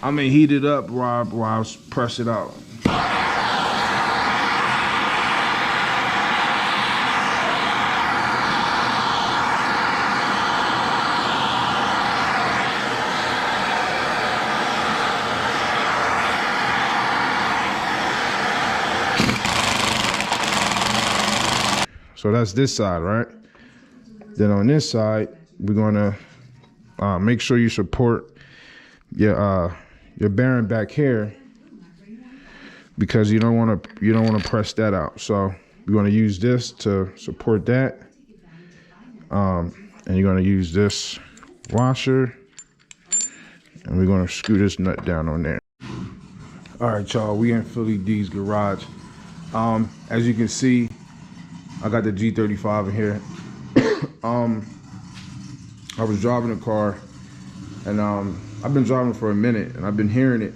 I'm gonna heat it up while I press it out. So that's this side, right? Then on this side, we're gonna make sure you support your bearing back here, because you don't want to press that out. So you're gonna use this to support that, and you're gonna use this washer, and we're gonna screw this nut down on there. All right, y'all, we in Philly D's garage. As you can see, I got the G35 in here. I was driving the car, and I've been driving for a minute, and I've been hearing it.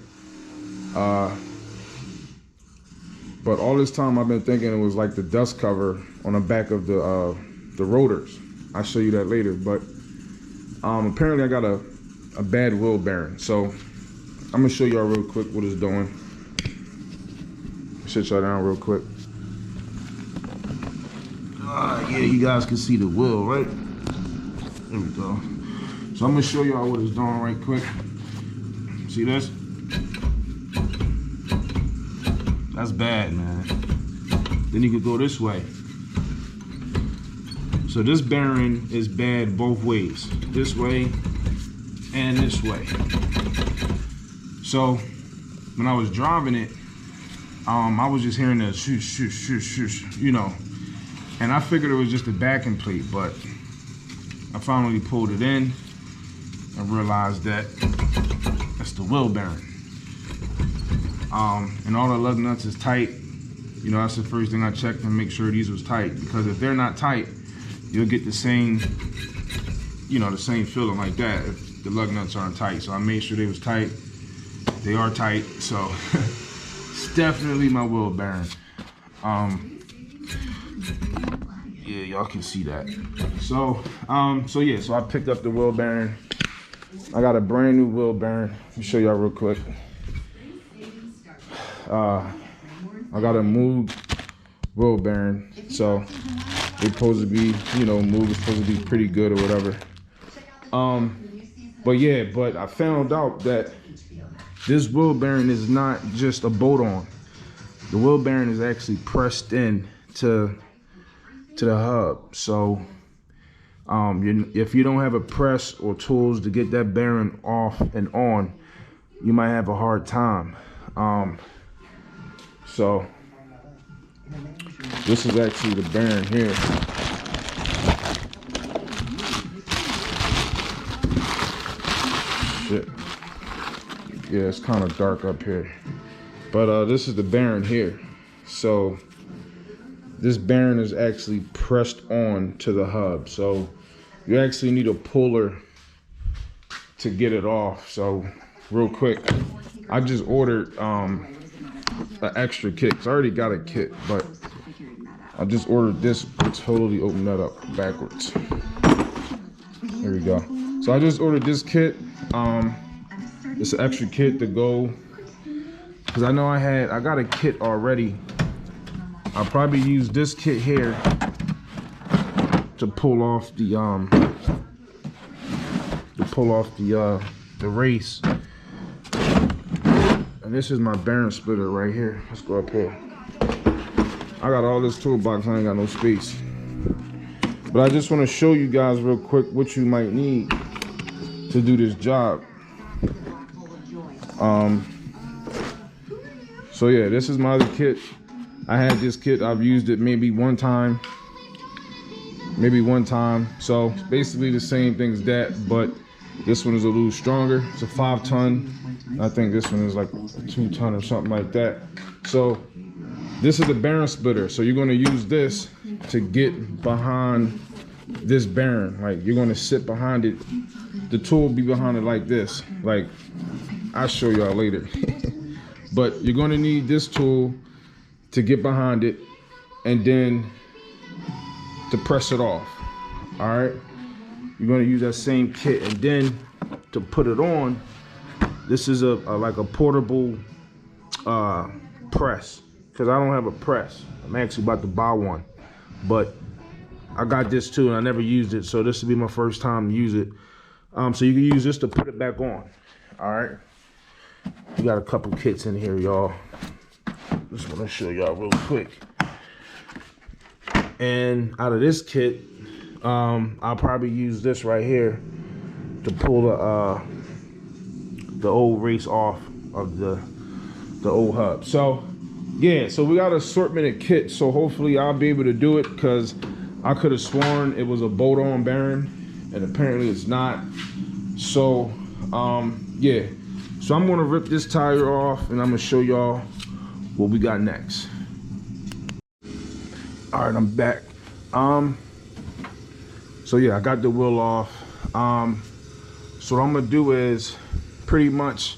But all this time I've been thinking it was like the dust cover on the back of the rotors. I'll show you that later. But apparently I got a bad wheel bearing. So I'm gonna show y'all real quick what it's doing. Sit y'all down real quick. Yeah, you guys can see the wheel, right? There we go. So I'm gonna show y'all what it's doing right quick. See this? That's bad, man. Then you could go this way. So this bearing is bad both ways. This way and this way. So when I was driving it, I was just hearing the shoosh, shoosh, shoosh, shoosh, you know. And I figured it was just a backing plate, but I finally pulled it in and realized that that's the wheel bearing. And all the lug nuts is tight. You know, that's the first thing I checked to make sure these was tight, because if they're not tight, you'll get the same, you know, the same feeling like that if the lug nuts aren't tight. So I made sure they was tight. They are tight, so it's definitely my wheel bearing. Yeah, y'all can see that. So yeah, so I picked up the wheel bearing. I got a brand new wheel bearing. Let me show y'all real quick. I got a moved wheel bearing, so it's supposed to be, you know, moved. It's supposed to be pretty good or whatever. But yeah, but I found out that this wheel bearing is not just a bolt on. The wheel bearing is actually pressed in to the hub. So if you don't have a press or tools to get that bearing off and on, you might have a hard time. So this is actually the bearing here. Shit. Yeah, it's kind of dark up here, but this is the bearing here. So this bearing is actually pressed on to the hub. So you actually need a puller to get it off. So real quick, I just ordered an extra kit. 'Cause I already got a kit, but I just ordered this to totally open that up backwards. There we go. So I just ordered this kit. It's an extra kit to go, because I know I got a kit already. I'll probably use this kit here to pull off the race. And this is my bearing splitter right here. Let's go up here. I got all this toolbox, I ain't got no space. But I just want to show you guys real quick what you might need to do this job. So yeah, this is my other kit. I had this kit, I've used it maybe one time. So it's basically the same thing as that, but this one is a little stronger. It's a 5-ton. I think this one is like 2-ton or something like that. So this is the bearing splitter. So you're gonna use this to get behind this bearing. Like, you're gonna sit behind it. The tool will be behind it like this. Like, I'll show y'all later. But you're gonna need this tool to get behind it, and then to press it off. All right, you're gonna use that same kit, and then to put it on, This is a like a portable press, because I don't have a press. I'm actually about to buy one, but I got this too and I never used it, so this will be my first time to use it. So you can use this to put it back on. All right, we got a couple kits in here, y'all. Just want to show y'all real quick. And out of this kit, I'll probably use this right here to pull the old race off of the old hub. So yeah, so we got an assortment of kits, so hopefully I'll be able to do it, because I could have sworn it was a bolt-on bearing and apparently it's not. So yeah, so I'm gonna rip this tire off and I'm gonna show y'all what we got next. All right, I'm back. So yeah, I got the wheel off. So what I'm gonna do is pretty much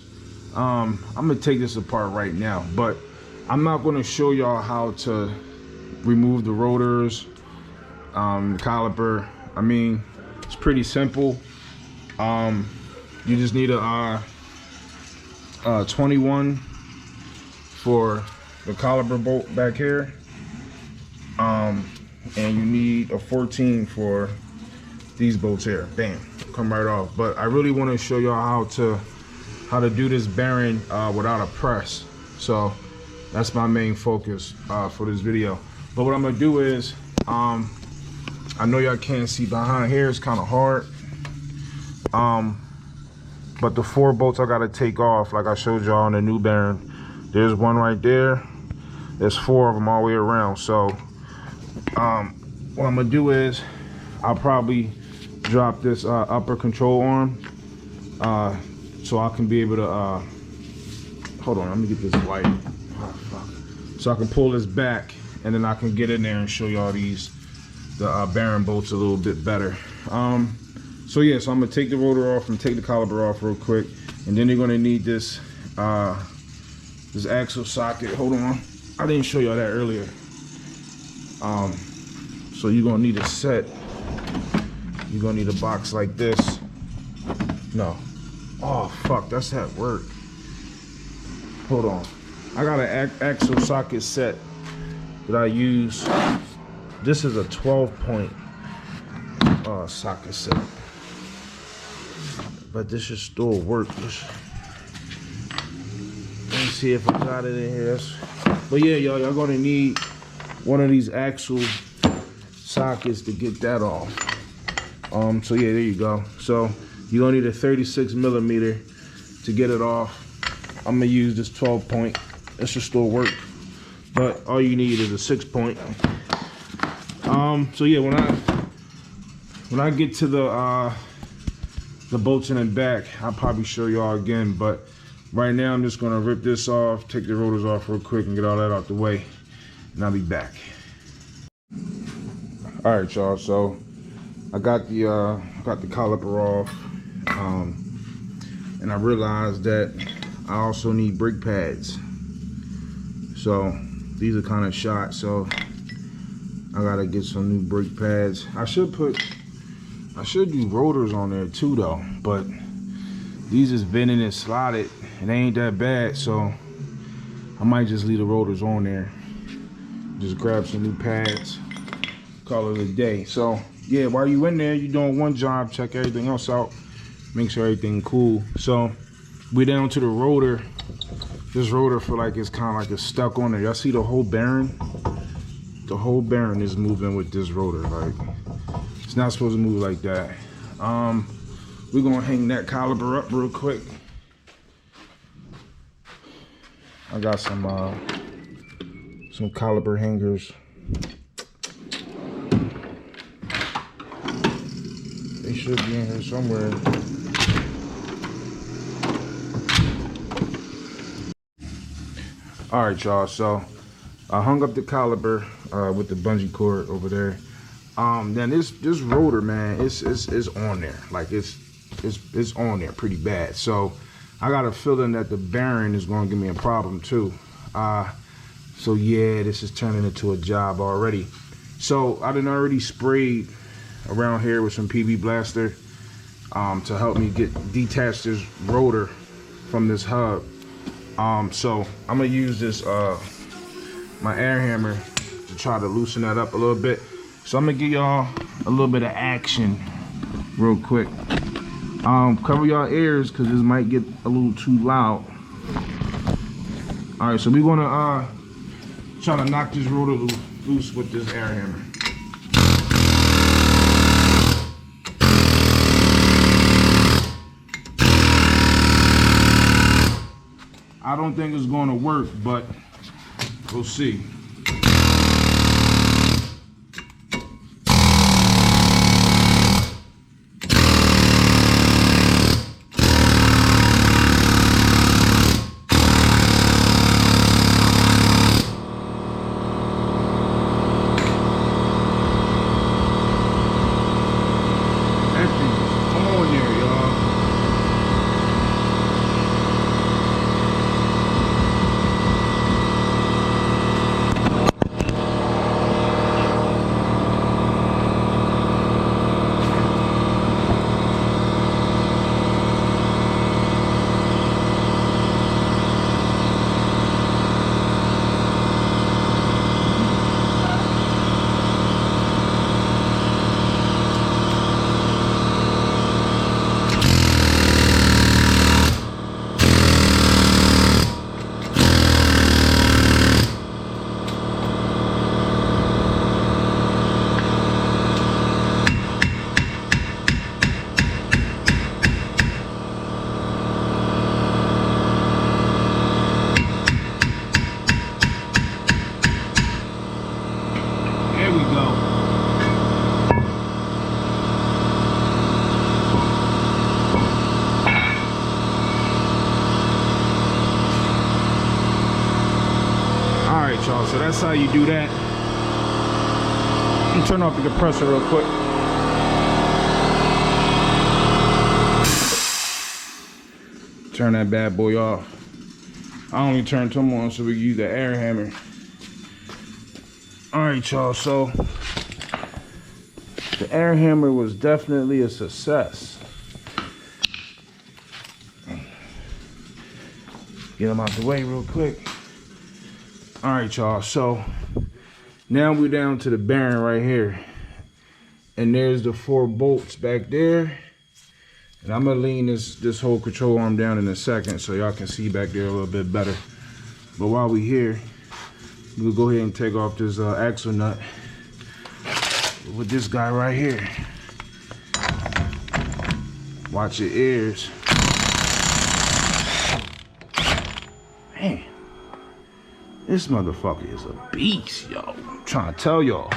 I'm gonna take this apart right now, but I'm not gonna show y'all how to remove the rotors, the caliper. I mean, it's pretty simple. You just need a 21 for the caliper bolt back here, and you need a 14 for these bolts here. Bam, come right off. But I really want to show y'all how to do this bearing without a press. So that's my main focus for this video. But what I'm gonna do is, I know y'all can't see behind here, it's kind of hard, but the 4 bolts I gotta take off, like I showed y'all on the new bearing. There's one right there, there's 4 of them all the way around. So what I'm gonna do is I'll probably drop this upper control arm so I can be able to hold on, let me get this light. Oh, fuck. So I can pull this back and then I can get in there and show y'all the bearing bolts a little bit better. So yeah, so I'm gonna take the rotor off and take the caliper off real quick, and then you're gonna need this this axle socket. Hold on, I didn't show y'all that earlier. So you're gonna need a set. You're gonna need a box like this. No, oh fuck, that's at work. Hold on, I got an axle socket set that I use. This is a 12-point socket set, but this should still work. Let me see if I got it in here. But yeah, y'all gonna need one of these axle sockets to get that off. So yeah, there you go. So you're gonna need a 36 millimeter to get it off. I'm gonna use this 12-point. It should still work, but all you need is a 6-point. So yeah, when I get to the bolts in the back, I'll probably show y'all again, but right now I'm just gonna rip this off, take the rotors off real quick and get all that out the way, and I'll be back. All right, y'all, so I got the caliper off, and I realized that I also need brake pads. So these are kind of shot, so I gotta get some new brake pads. I should do rotors on there too though, but these is vented and slotted and they ain't that bad, so I might just leave the rotors on there. Just grab some new pads, call it a day. So yeah, while you in there, you doing one job, check everything else out, make sure everything cool. So we're down to the rotor. This rotor feel like it's kind of like it's stuck on there. Y'all see the whole bearing? The whole bearing is moving with this rotor. Like, it's not supposed to move like that. We're gonna hang that caliper up real quick. I got some caliper hangers. They should be in here somewhere. All right, y'all, so I hung up the caliper with the bungee cord over there. Then this rotor, man, it's on there. Like it's on there pretty bad. So I got a feeling that the bearing is gonna give me a problem too. So yeah, this is turning into a job already. So I done already sprayed around here with some PB Blaster to help me detach this rotor from this hub. So I'm gonna use this my air hammer to try to loosen that up a little bit. So I'm gonna give y'all a little bit of action real quick. Cover y'all ears because this might get a little too loud. All right, so we're gonna try to knock this rotor loose with this air hammer. I don't think it's gonna work, but we'll see. Y'all, so that's how you do that. Let me turn off the compressor real quick. Turn that bad boy off. I only turned them on so we can use the air hammer. All right, y'all, so the air hammer was definitely a success. Get them out the way real quick. All right, y'all, so now we're down to the bearing right here. And there's the 4 bolts back there. And I'm gonna lean this whole control arm down in a second so y'all can see back there a little bit better. But while we're here, we'll go ahead and take off this axle nut with this guy right here. Watch your ears. Man. This motherfucker is a beast, yo. I'm trying to tell y'all.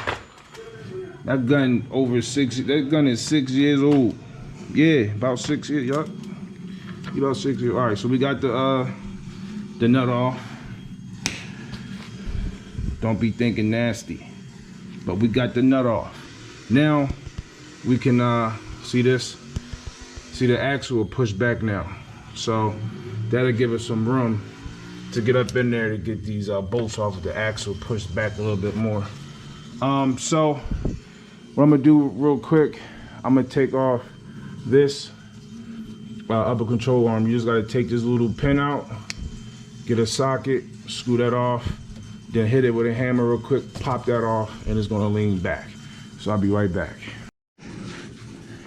That gun that gun is 6 years old. Yeah, about 6 years, yup. About 6 years. All right, so we got the nut off. Don't be thinking nasty. But we got the nut off. Now, we can see this? See the axle will push back now. So, that'll give us some room to get up in there to get these bolts off of the axle pushed back a little bit more. So what I'm gonna do real quick, I'm gonna take off this upper control arm. You just gotta take this little pin out, get a socket, screw that off, then hit it with a hammer real quick, pop that off, and it's gonna lean back. So I'll be right back.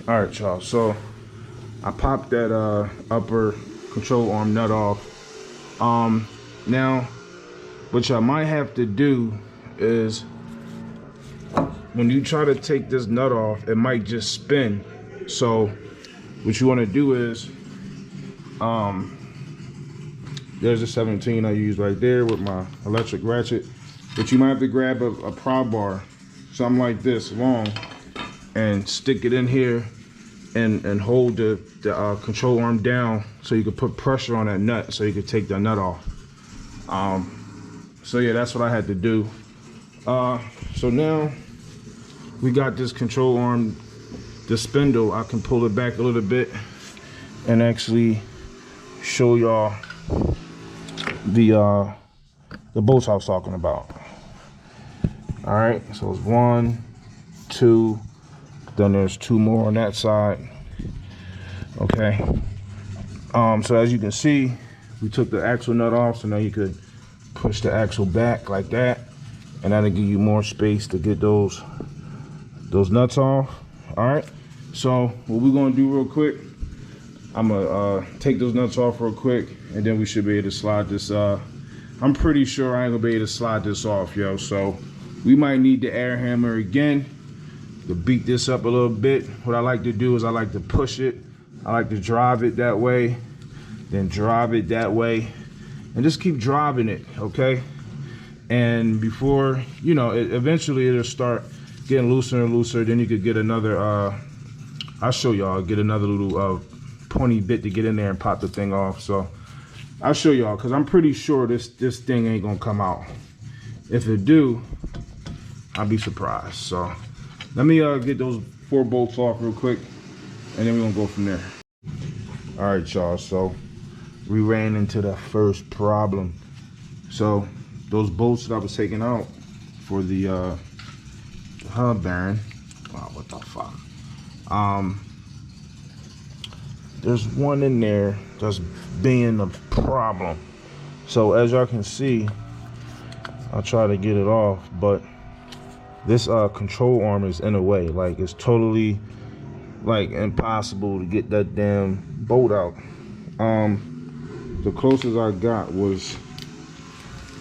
All right, y'all, so I popped that upper control arm nut off. Now, what y'all might have to do is when you try to take this nut off, it might just spin. So what you want to do is, there's a 17 I use right there with my electric ratchet, but you might have to grab a prod bar, something like this long, and stick it in here and hold the control arm down so you can put pressure on that nut so you can take that nut off. So yeah, that's what I had to do. So now we got this control arm, the spindle. I can pull it back a little bit and actually show y'all the bolts I was talking about. All right, so it's 1, 2, then there's 2 more on that side. Okay, So as you can see, we took the axle nut off, so now you could push the axle back like that, and that'll give you more space to get those nuts off. All right, so what we're gonna do real quick, I'm gonna take those nuts off real quick, and then we should be able to slide this. I'm pretty sure I ain't gonna be able to slide this off, yo. So we might need the air hammer again to beat this up a little bit. What I like to do is I like to push it. I like to drive it that way, then drive it that way, and just keep driving it, okay? And before, you know, eventually it'll start getting looser and looser. Then you could get another, I'll show y'all, get another little pointy bit to get in there and pop the thing off. So I'll show y'all, because I'm pretty sure this thing ain't gonna come out. If it do, I'll be surprised. So let me get those 4 bolts off real quick, and then we're gonna go from there. All right, y'all, so we ran into the first problem. So those bolts that I was taking out for the hub bearing, wow, what the fuck? There's one in there that's being a problem. So as y'all can see, I'll try to get it off, but this control arm is in the way. Like, it's totally like impossible to get that damn bolt out. The closest I got was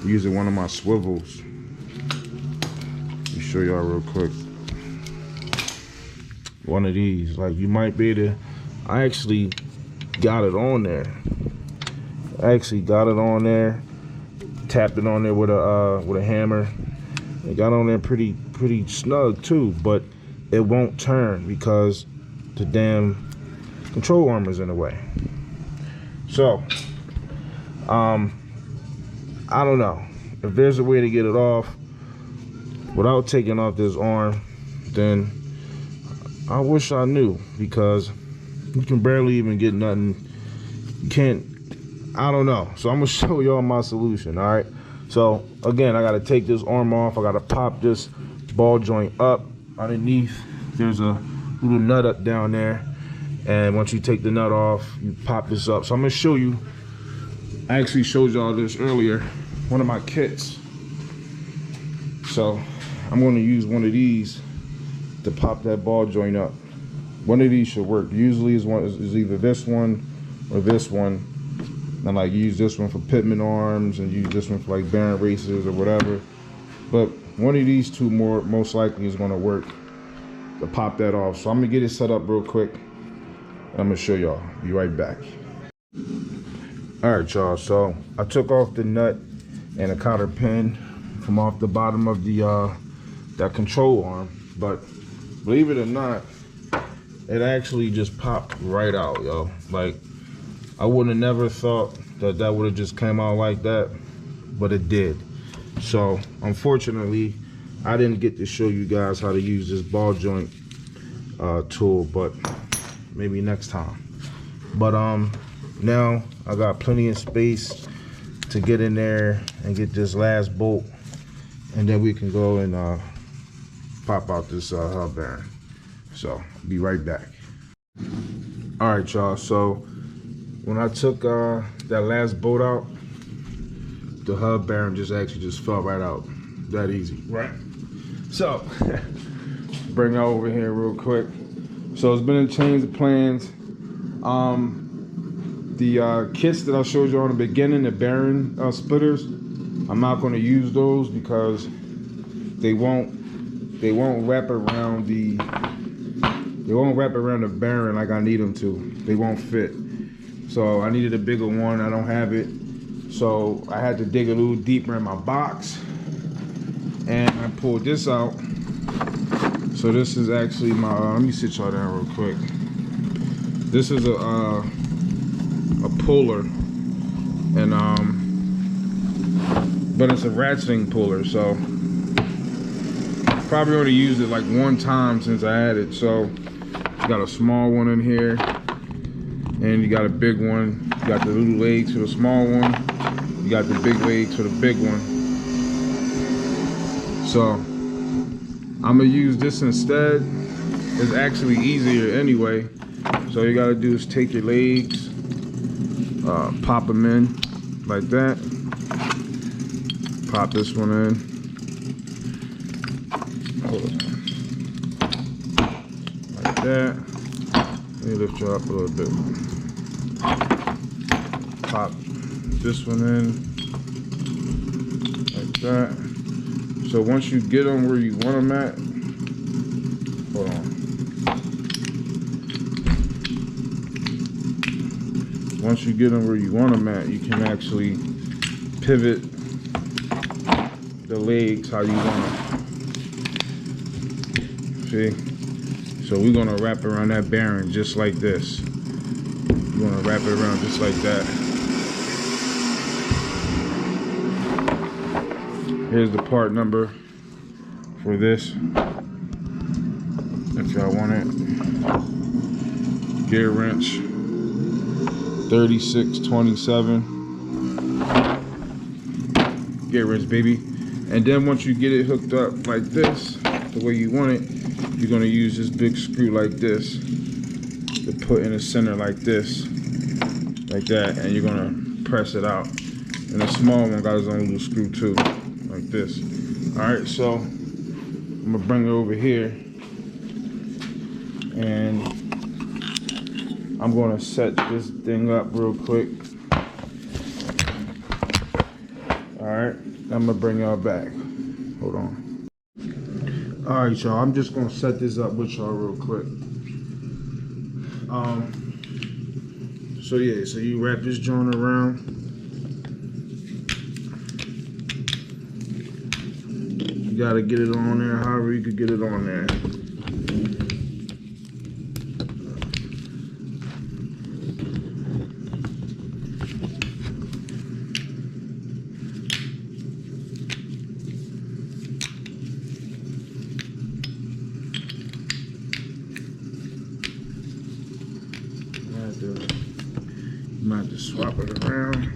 using one of my swivels. Let me show y'all real quick. One of these, like, you might be able to, I actually got it on there. Tapped it on there with a hammer. It got on there pretty snug too, but it won't turn because the damn control arm is in the way. So I don't know if there's a way to get it off without taking off this arm. Then I wish I knew, because you can barely even get nothing. You can't, I don't know. So I'm gonna show y'all my solution. All right, so again, I gotta take this arm off. I gotta pop this ball joint up underneath. There's a little nut up down there, and once you take the nut off, you pop this up. So I'm gonna show you. I actually showed y'all this earlier, one of my kits. So I'm gonna use one of these to pop that ball joint up. One of these should work. Usually is either this one or this one. And like, use this one for pitman arms and use this one for like bearing races or whatever. But one of these two most likely is gonna work to pop that off. So I'm gonna get it set up real quick. I'm gonna show y'all. Be right back. All right, y'all. So I took off the nut and a cotter pin from off the bottom of the that control arm, but believe it or not, it actually just popped right out, yo. Like, I wouldn't have never thought that would have just came out like that, but it did. So unfortunately, I didn't get to show you guys how to use this ball joint tool, but maybe next time. But now I got plenty of space to get in there and get this last bolt, and then we can go and pop out this hub bearing. So be right back. All right, y'all, so when I took that last bolt out, the hub bearing just fell right out. That easy, right? So bring it over here real quick. So it's been a change of plans. The kits that I showed you on the beginning, the bearing splitters, I'm not going to use those because they won't wrap around the bearing like I need them to. They won't fit. So I needed a bigger one. I don't have it. So I had to dig a little deeper in my box, and I pulled this out. So this is actually my, let me sit y'all down real quick. This is a puller, and but it's a ratcheting puller, so probably already used it like one time since I had it. So you got a small one in here, and you got a big one. You got the little legs for the small one, you got the big legs for the big one. So I'm gonna use this instead. It's actually easier anyway. So you gotta do is take your legs Pop them in like that. Pop this one in. Hold on. Like that. Let me lift you up a little bit. Pop this one in. Like that. So once you get them where you want them at, hold on. Once you get them where you want them at, you can actually pivot the legs how you want them. See? So we're gonna wrap around that bearing just like this. We're gonna wrap it around just like that. Here's the part number for this, if y'all want it. Gear wrench 3627. Gear wrench, baby. And then once you get it hooked up like this, the way you want it, you're gonna use this big screw like this to put in the center like this, like that, and you're gonna press it out. And the small one got his own little screw too, like this. All right, so I'm gonna bring it over here, and I'm gonna set this thing up real quick. All right, I'm gonna bring y'all back. Hold on. All right, y'all, I'm just gonna set this up with y'all real quick. So yeah, so you wrap this joint around. You gotta get it on there however you could get it on there. You might have to swap it around.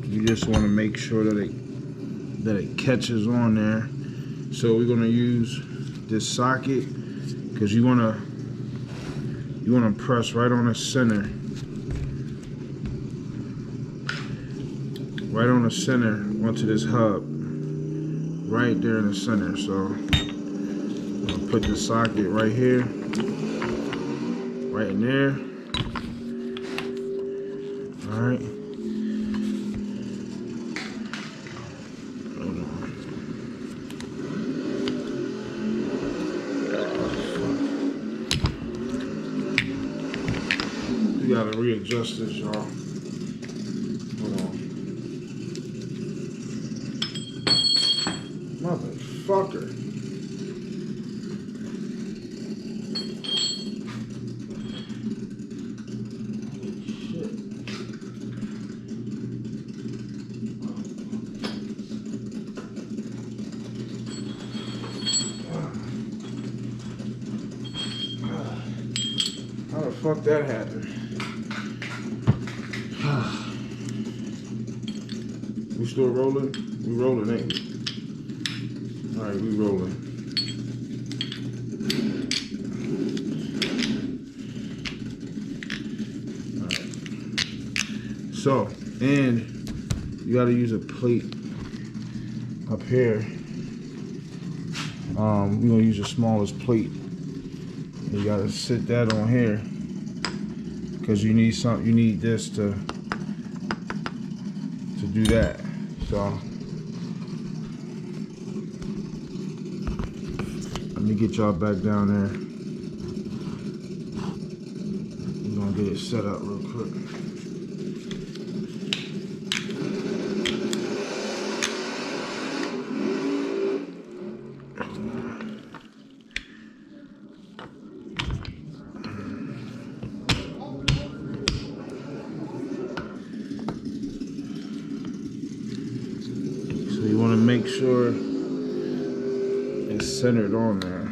You just want to make sure that it catches on there. So we're gonna use this socket because you wanna press right on the center. Right on the center onto this hub. Right there in the center. So I'm gonna put the socket right here, right in there. All right. Hold on. You gotta readjust this, y'all. Hold on. Motherfucker. Shit. How the fuck that happened? We still rolling? We rolling, ain't we? All right, we rolling. All right. So, and you gotta use a plate up here. We're gonna use the smallest plate. You gotta sit that on here because you need something. You need this to do that. So let me get y'all back down there. We're gonna get it set up real quick. So you want to make sure it's centered on there.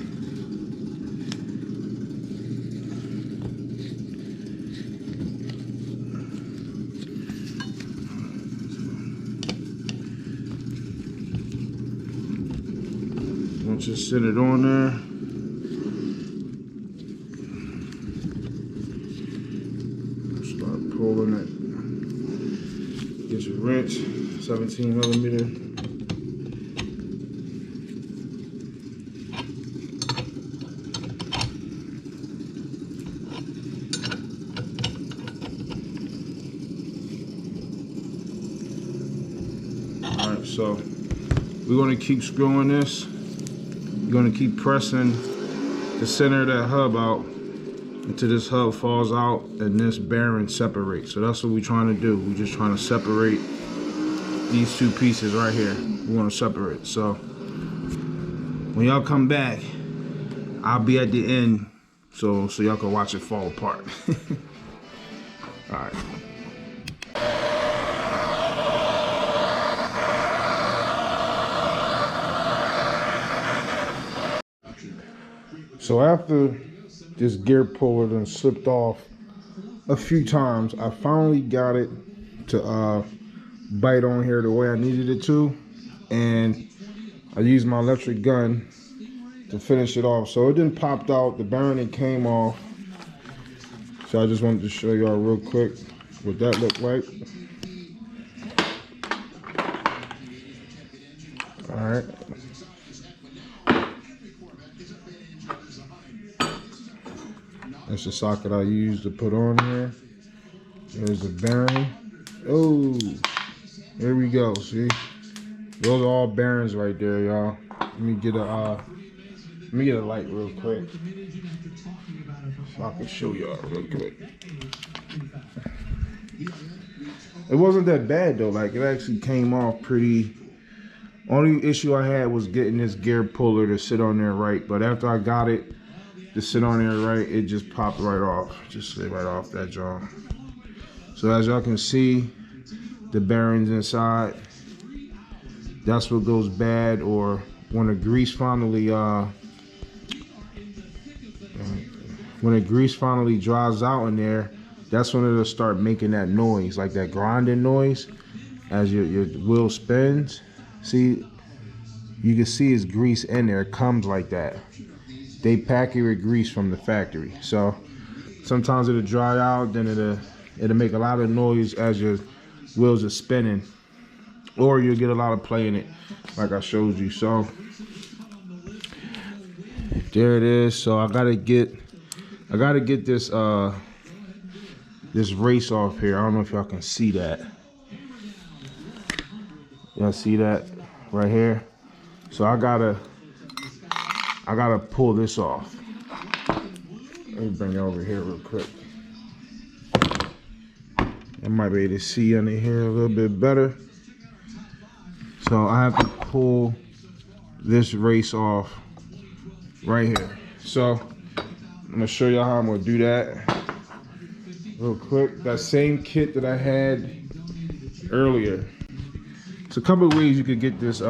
Once it's centered on there, Pulling it. Get your wrench, 17mm. Alright, so we're going to keep screwing this. You're going to keep pressing the center of that hub out until this hub falls out and this bearing separates. So that's what we're trying to do. We're just trying to separate these two pieces right here. We want to separate. So when y'all come back, I'll be at the end so y'all can watch it fall apart. All right. So after this gear puller done slipped off a few times, I finally got it to bite on here the way I needed it to, and I used my electric gun to finish it off. So it didn't popped out, the bearing came off. So I just wanted to show y'all real quick what that looked like. All right. That's the socket I used to put on here. There's the bearing. Oh, there we go. See, those are all bearings right there, y'all. Let me get a light real quick so I can show y'all real quick. It wasn't that bad though. Like, it actually came off pretty. Only issue I had was getting this gear puller to sit on there right. But after I got it to sit on there right, it just popped right off. Just slid right off that jaw. So as y'all can see, the bearings inside, that's what goes bad, or when the grease finally dries out in there, that's when it'll start making that noise, like that grinding noise as your wheel spins. See, you can see it's grease in there. It comes like that. They pack it with grease from the factory. So sometimes it'll dry out, then it'll make a lot of noise as your wheels are spinning, or you'll get a lot of play in it, like I showed you. So there it is. So I gotta get this this race off here. I don't know if y'all can see that. Y'all see that right here? So I gotta pull this off. Let me bring it over here real quick. I might be able to see under here a little bit better. So I have to pull this race off right here. So I'm gonna show y'all how I'm gonna do that real quick. That same kit that I had earlier. It's a couple of ways you could get this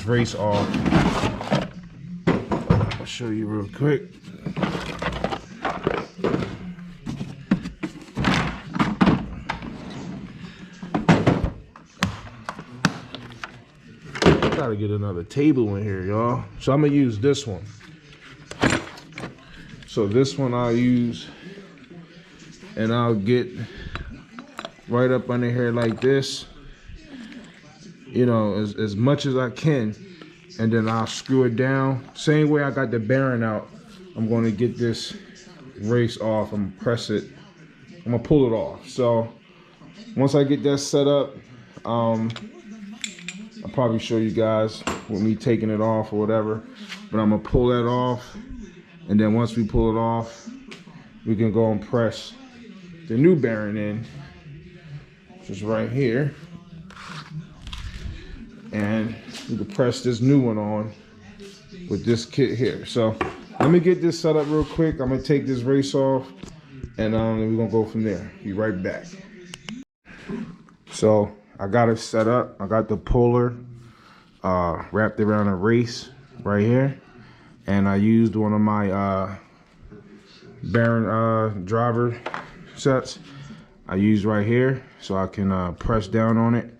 race off. I'll show you real quick. Gotta get another table in here, y'all. So I'm gonna use this one. So this one I'll use, and I'll get right up under here like this, you know, as much as I can, and then I'll screw it down. Same way I got the bearing out, I'm gonna get this race off. I'm gonna press it. I'm gonna pull it off. So once I get that set up, I'll probably show you guys with me taking it off or whatever, but I'm gonna pull that off, and then once we pull it off, we can go and press the new bearing in, which is right here, and we can press this new one on with this kit here. So let me get this set up real quick. I'm gonna take this race off, and we're gonna go from there. Be right back. So I got it set up. I got the puller wrapped around a race right here, and I used one of my bearing driver sets I used right here, so I can press down on it.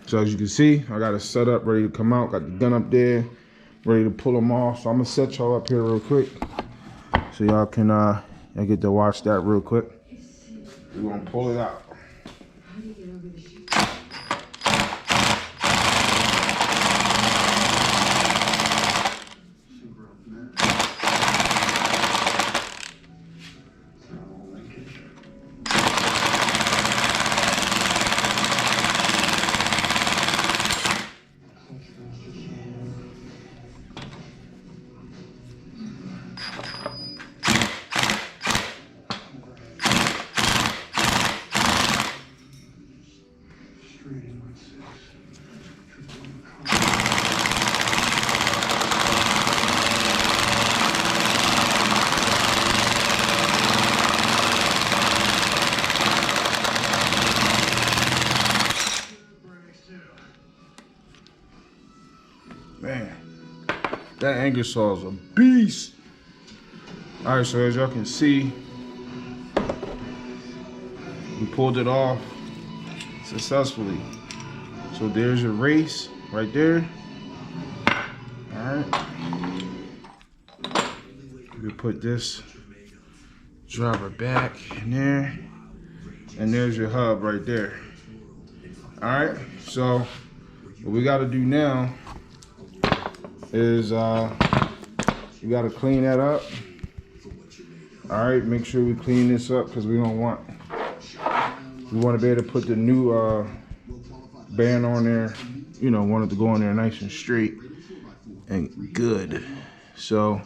So as you can see, I got it set up, ready to come out. Got the gun up there, ready to pull them off. So I'm gonna set y'all up here real quick, so y'all I get to watch that real quick. We're gonna pull it out. Man, that angle saw is a beast. All right, so as y'all can see, we pulled it off successfully. So there's your race right there. All right. We put this driver back in there, and there's your hub right there. All right. So what we got to do now is we got to clean that up. All right, make sure we clean this up because we want to be able to put the new band on there. You know, want it to go on there nice and straight and good. So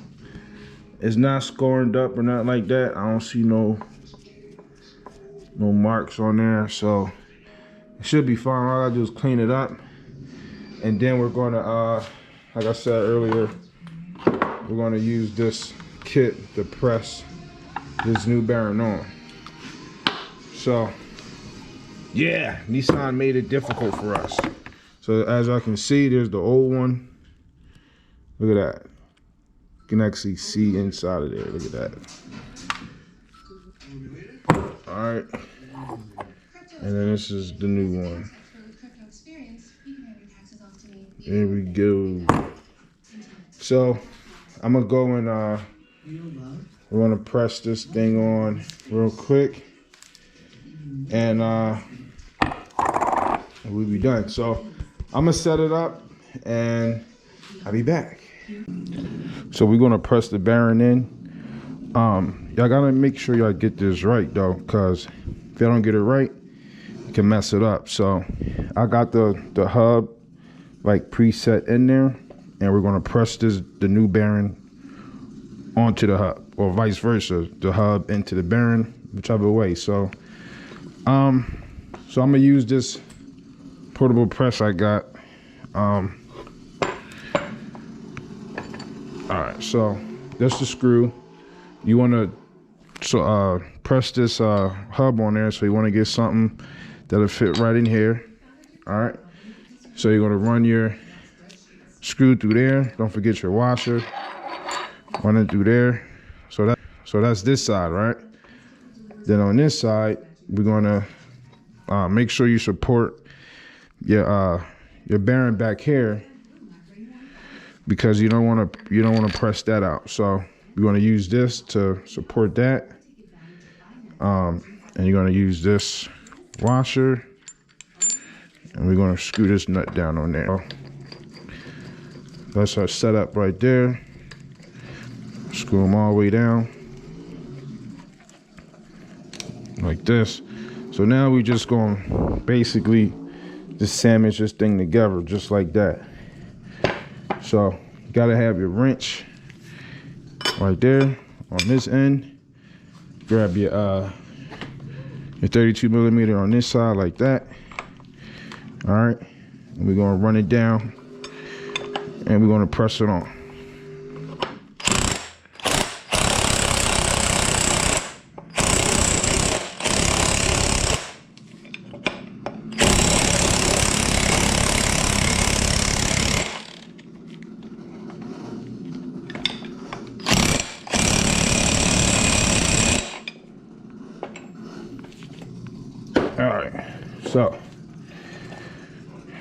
it's not scorned up or nothing like that. I don't see no marks on there, so it should be fine. All I gotta do is clean it up, and then we're gonna like I said earlier, we're gonna use this kit to press this new bearing on. So yeah, Nissan made it difficult for us. So as I can see, there's the old one. Look at that. You can actually see inside of there. Look at that. All right. And then this is the new one. There we go. So I'm gonna go and we're gonna press this thing on real quick, and we'll be done. So I'm gonna set it up and I'll be back. So we're gonna press the bearing in. Y'all gotta make sure y'all get this right though, cause if y'all don't get it right, you can mess it up. So I got the hub like preset in there, and we're gonna press the new bearing onto the hub, or vice versa, the hub into the bearing, whichever way. So I'm gonna use this portable press I got. All right, so that's the screw. You want to press this hub on there, so you want to get something that'll fit right in here. All right, so you're going to run your screw through there. Don't forget your washer. Run it through there. So that's this side, right? Then on this side, we're going to make sure you support your bearing back here, because you don't want to press that out. So we're going to use this to support that, and you're going to use this washer, and we're going to screw this nut down on there. That's our setup right there. Screw them all the way down like this. So now we're just going to basically just sandwich this thing together just like that. So you gotta have your wrench right there on this end. Grab your 32 millimeter on this side like that. All right, and we're gonna run it down, and we're gonna press it on. All right, so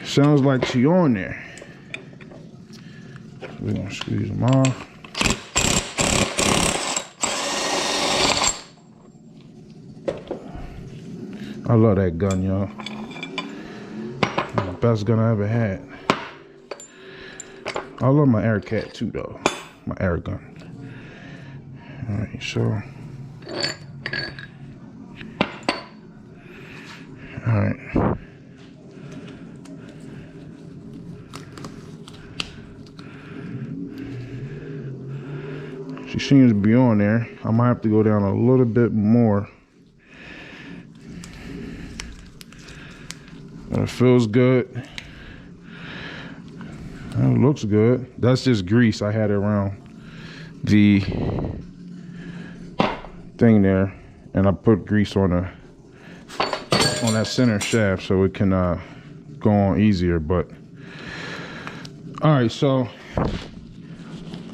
sounds like she on there. We're gonna squeeze them off. I love that gun, y'all. The best gun I ever had. I love my air cat too, though. My air gun. All right, so. All right. She seems to be on there. I might have to go down a little bit more. But it feels good. It looks good. That's just grease I had around the thing there, and I put grease on that center shaft so it can go on easier. But all right, so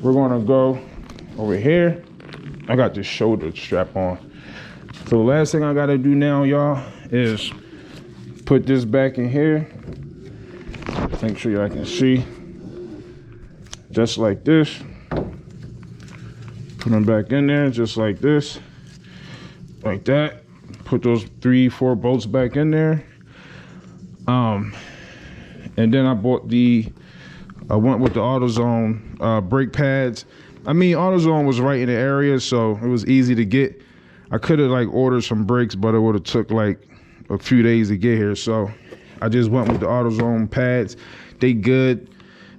we're gonna go over here. I got this shoulder strap on. So the last thing I gotta do now, y'all, is put this back in here. Make sure y'all can see. Just like this. Put them back in there, just like this. Like that. Put those 3-4 bolts back in there. And then I went with the AutoZone brake pads. I mean, AutoZone was right in the area, so it was easy to get. I could have like ordered some brakes, but it would have took like a few days to get here. So I just went with the AutoZone pads. They good.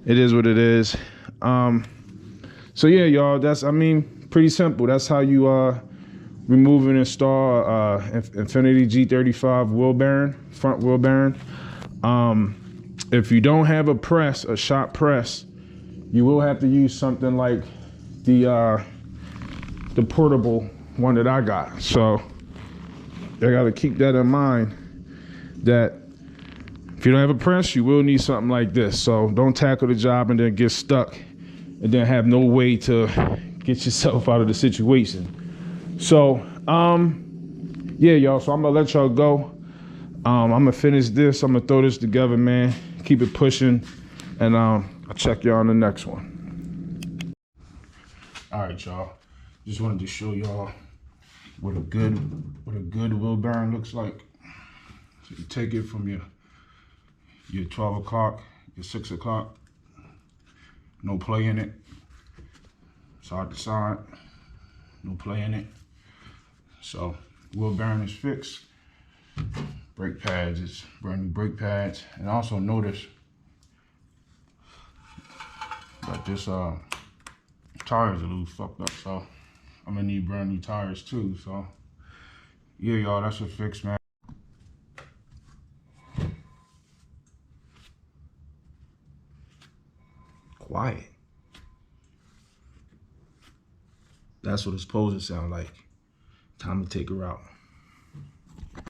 It is what it is. So yeah, y'all, that's, I mean, pretty simple. That's how you remove and install Infiniti G35 wheel bearing, front wheel bearing. If you don't have a shop press, you will have to use something like the portable one that I got. So I got to keep that in mind, that if you don't have a press, you will need something like this. So don't tackle the job and then get stuck and then have no way to get yourself out of the situation. So yeah, y'all, so I'm gonna let y'all go. I'm gonna finish this. I'm gonna throw this together, man. Keep it pushing, and I'll check y'all on the next one. All right, y'all. Just wanted to show y'all what a good wheel bearing looks like. So you take it from your 12 o'clock, your 6 o'clock. No play in it. Side to side. No play in it. So wheel bearing is fixed. Brake pads, it's brand new brake pads. And also notice that this tires are a little fucked up, so I'm gonna need brand new tires too. So yeah, y'all, that's a fix, man. Quiet. That's what it's supposed to sound like. Time to take her out.